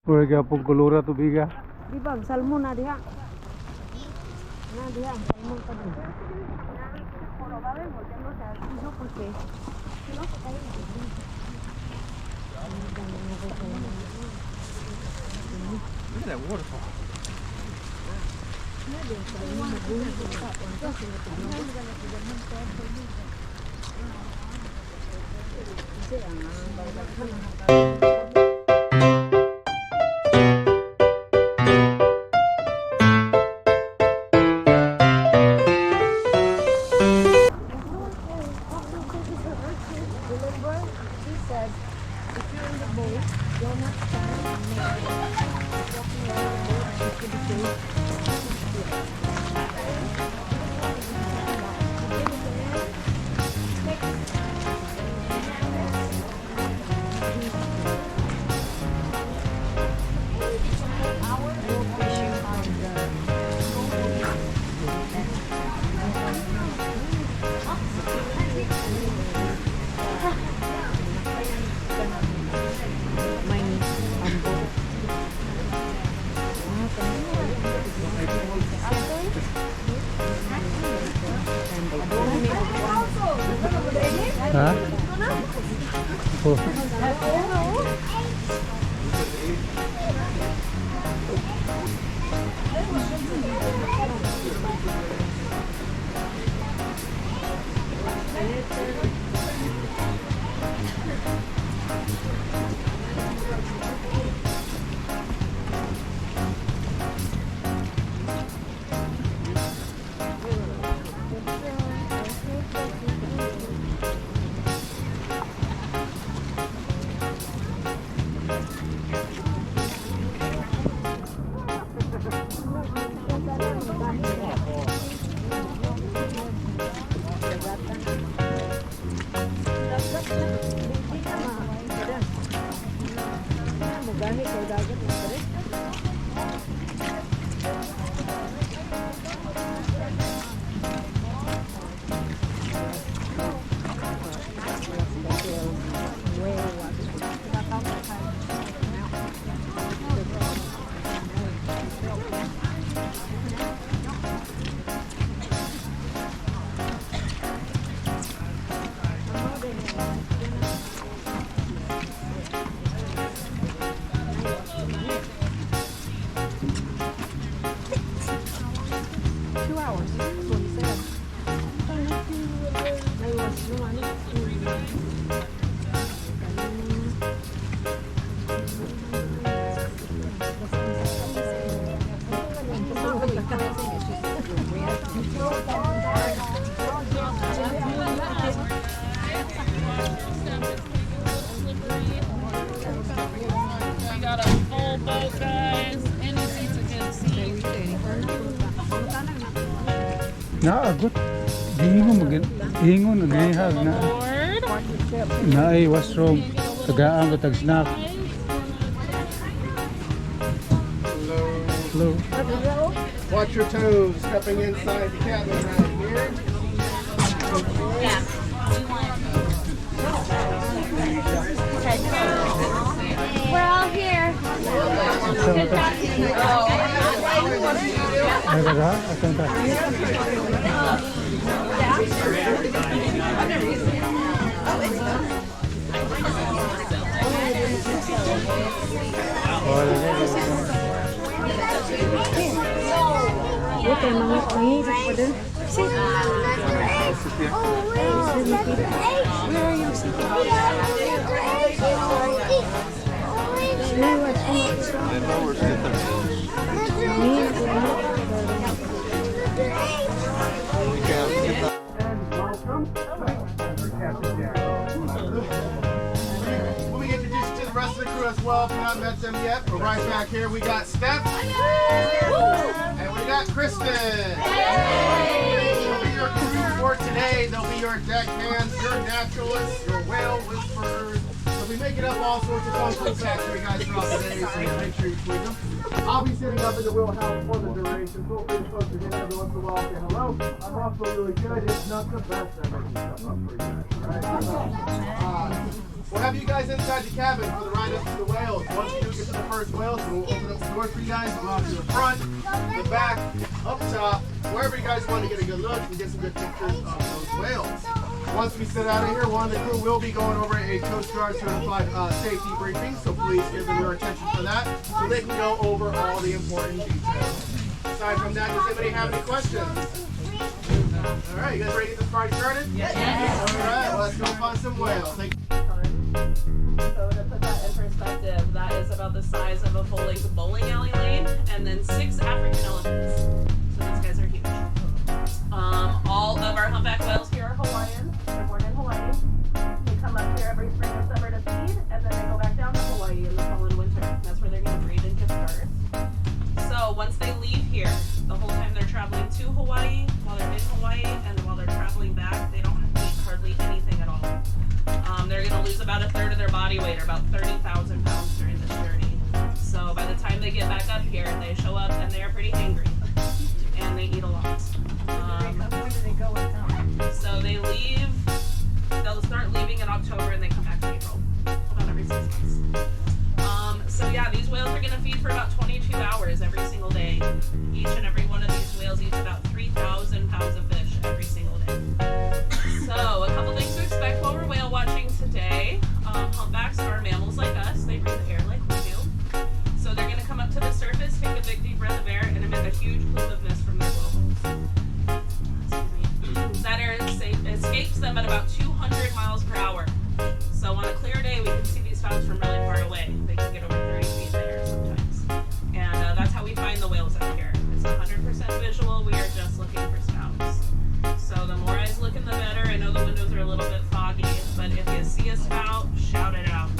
Pura gapong kulura tubiga. Di bang salmon na diha. Na diha ang salmon pa din. Look at that waterfall. Ha? Oh. Naagot. Hingon naghihag na ay washroom tagaan batag snack. Hello. Watch your toes stepping inside the cabin right here. Yeah. We're all here. Let me introduce you to the rest of the crew as well. If you've not met them yet, but right back here we got Steph and we got Kristen. They'll be your crew for today. They'll be your deck hands, your naturalists, your whale whisperers. They'll be making up all sorts of fun food facts for you guys throughout the day, so make sure you tweet them. I'll be sitting up in the wheelhouse for the duration. Feel free to post your hand every once in a while, say hello. I'm also really good, if not the best, at making stuff up for you guys. Right? We'll have you guys inside the cabin for the ride up to the whales. Once you do get to the first whales, we'll open up the door for you guys. We'll go out to the front, the back, up top, wherever you guys want to get a good look and get some good pictures of those whales. Once we sit out of here, one of the crew will be going over a Coast Guard certified safety briefing, so please give them your attention for that so they can go over all the important details. Aside from that, does anybody have any questions? All right, you guys ready to get this party started? Yes. All right, well, let's go find some whales. Thank you. So to put that in perspective, that is about the size of a full-length bowling alley lane, and then 6 African elephants. So these guys are huge. All of our humpback whales here are Hawaiian. They're born in Hawaii. They come up here every spring and summer to feed, and then they go back down to Hawaii in the fall and winter. That's where they're going to breed and give birth. So once they leave here, the whole time they're traveling to Hawaii, while they're in Hawaii, and while they're traveling back, they don't eat hardly anything at all. They're going to lose about a third of their body weight, or about 30,000 pounds during this journey. So by the time they get back up here, they show up and they are pretty hangry, and they eat a lot. Where do they go and come? So they leave, they'll start leaving in October and they come back in April, about every 6 months. So yeah, these whales are going to feed for about 22 hours every single day. Each and every one of these whales eats about 3,000 pounds of fish every single day. So a couple things to expect while we're whale watching today. Humpbacks are mammals like us. They breathe air like we do. So they're going to come up to the surface, take a big deep breath of air, and emit a huge plume of mist from their blowholes. That air escapes them at about 200 miles per hour. So on a clear day, we can see these fountains from really far away. They can get over 30 feet in the air sometimes. And that's how we find the whales up here. It's 100% visual. We are just looking for spouts. So the more eyes looking, the better. I know the windows are a little bit foggy, but if you see a spout, shout it out.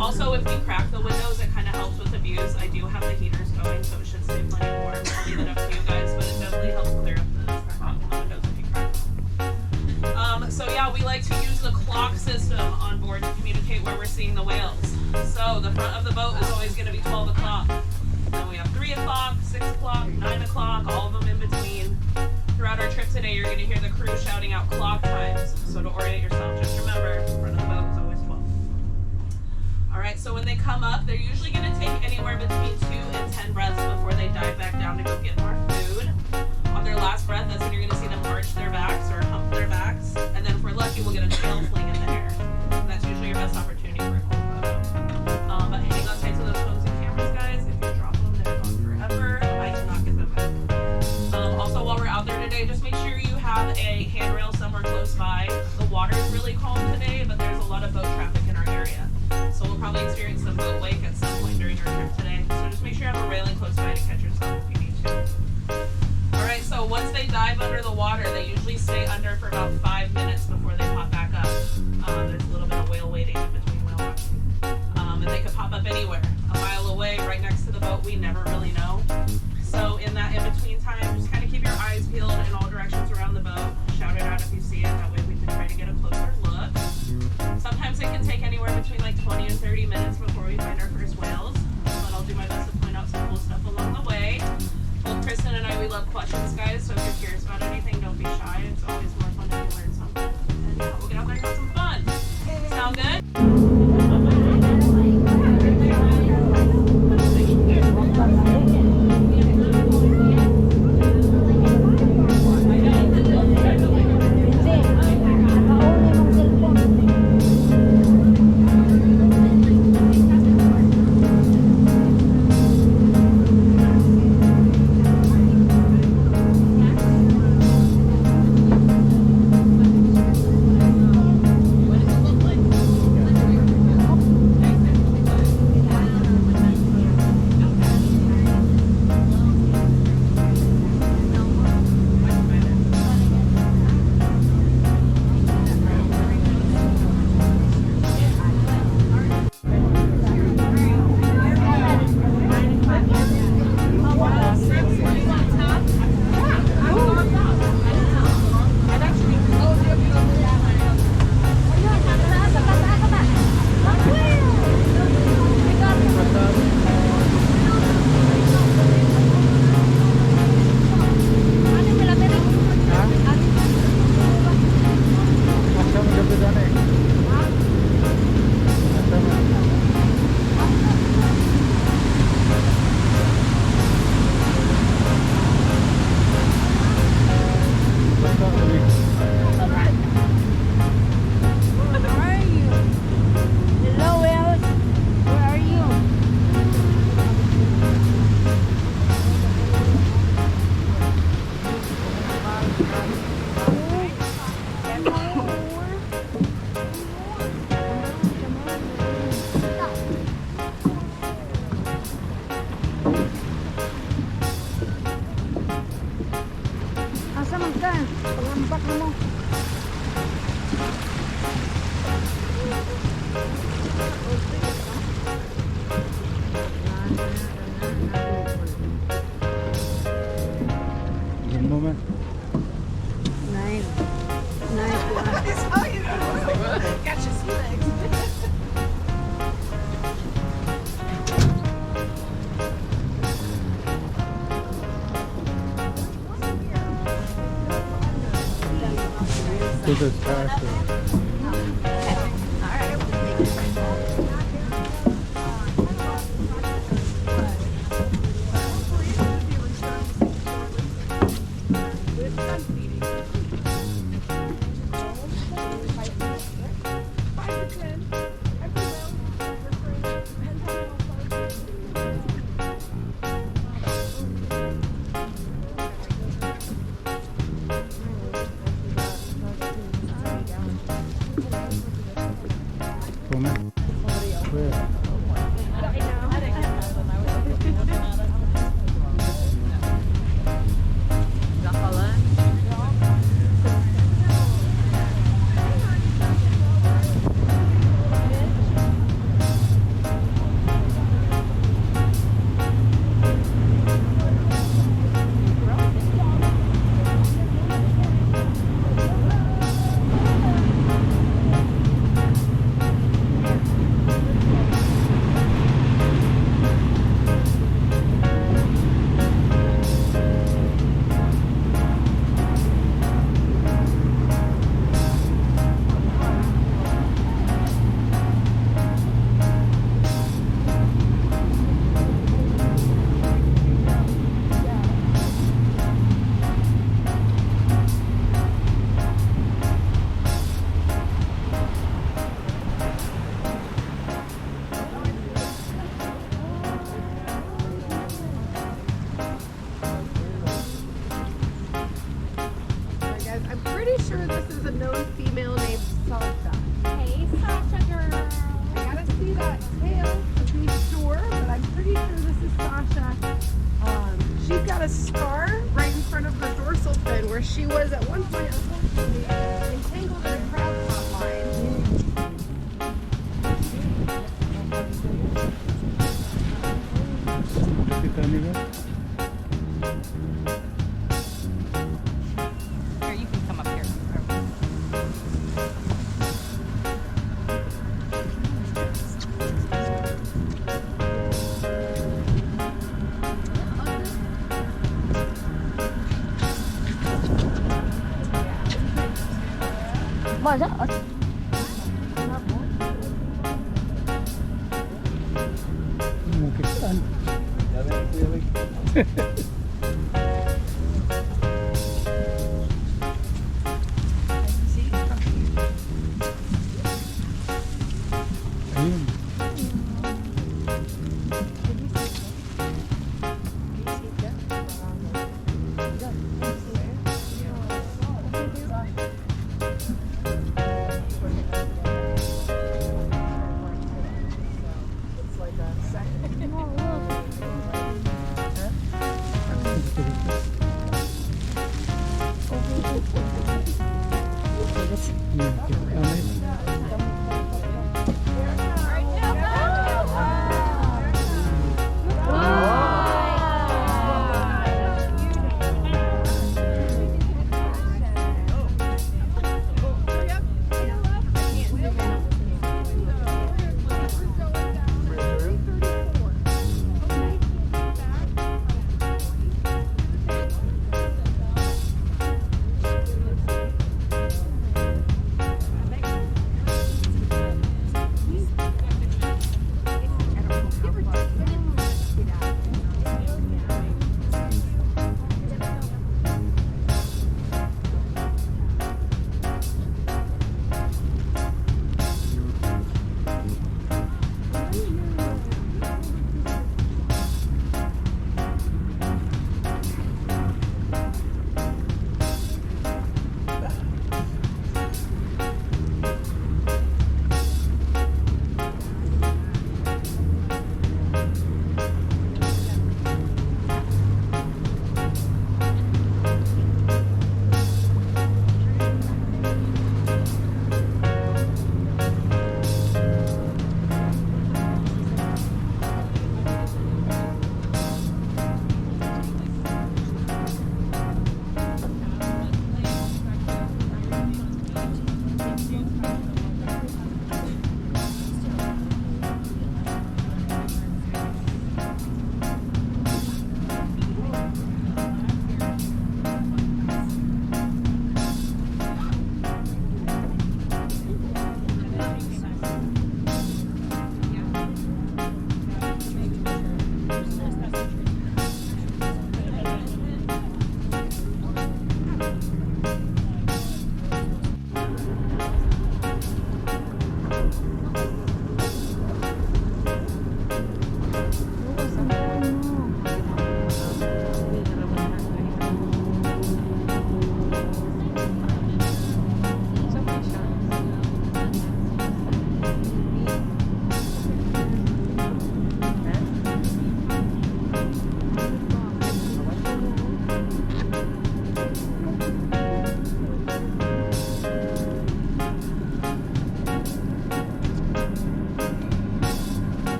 Also, if we crack the windows, it kind of helps with the views. I do have the heaters going, so it should stay plenty warm. I'll leave it up to you guys, but it definitely helps clear up the windows if you crack them. So yeah, we like to use the clock system on board to communicate where we're seeing the whales. So the front of the boat is always going to be 12 o'clock. Then we have 3 o'clock, 6 o'clock, 9 o'clock, all of them in between. Throughout our trip today, you're going to hear the crew shouting out clock times. So to orient yourself, just remember, front of the boat is always 12. Alright, so when they come up, they're usually going to take anywhere between 2 and 10 breaths before they dive back down to go get more food. On their last breath, that's when you're going to see them arch their backs or hump their backs. And then if we're lucky, we'll get a tail fling in the air. That's usually your best opportunity for a cool photo. But hang on tight to those phones and cameras, guys. If you drop them, they're gone forever. I cannot get them back. Also, while we're out there today, just make sure you have a handrail somewhere close by. The water is really calm today, but there's a lot of boat traffic in our area. So we'll probably experience some boat wake at some point during our trip today. So just make sure you have a railing close by to catch yourself if you need to. Alright, so once they dive under the water, they usually stay under for about 5 minutes before they pop back up. There's a little bit of whale waiting in between whale watching. And they could pop up anywhere. A mile away, right next to the boat, we never really know. So in that in-between time, just kind of keep your eyes peeled in all directions around the boat. Shout it out if you see it. That way we can try to get a closer look. Sometimes it can take anywhere between like 20 and 30 minutes before we find our first whales. But I'll do my best to point out some cool stuff along the way. Both Kristen and I, we love questions, guys. So if you're curious about anything, don't be shy. It's always more fun if you learn something. And yeah, we'll get out there and have some fun. Sound good? Good moment. Nice. Nice one. Got your sea legs. This is faster. Come on. Where? I'm pretty sure this is a known female named Salsa. Hey, Sasha girl. I gotta see that tail to be sure, but I'm pretty sure this is Sasha. She's got a scar right in front of her dorsal fin where she was at one point unfortunately entangled in a crab pot line. Is it anywhere? Here, you can come up here. 맞아? Mungkin kan. Ayun.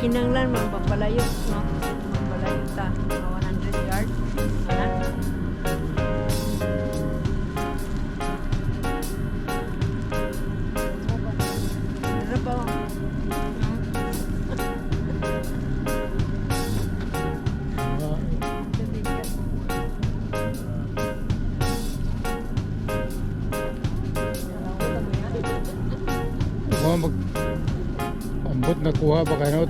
Kinanglan magpapalayo, no? Magpapalayo ta, mga 100 yards. Ano? Ano pa? Ambot na kuha ba kayo?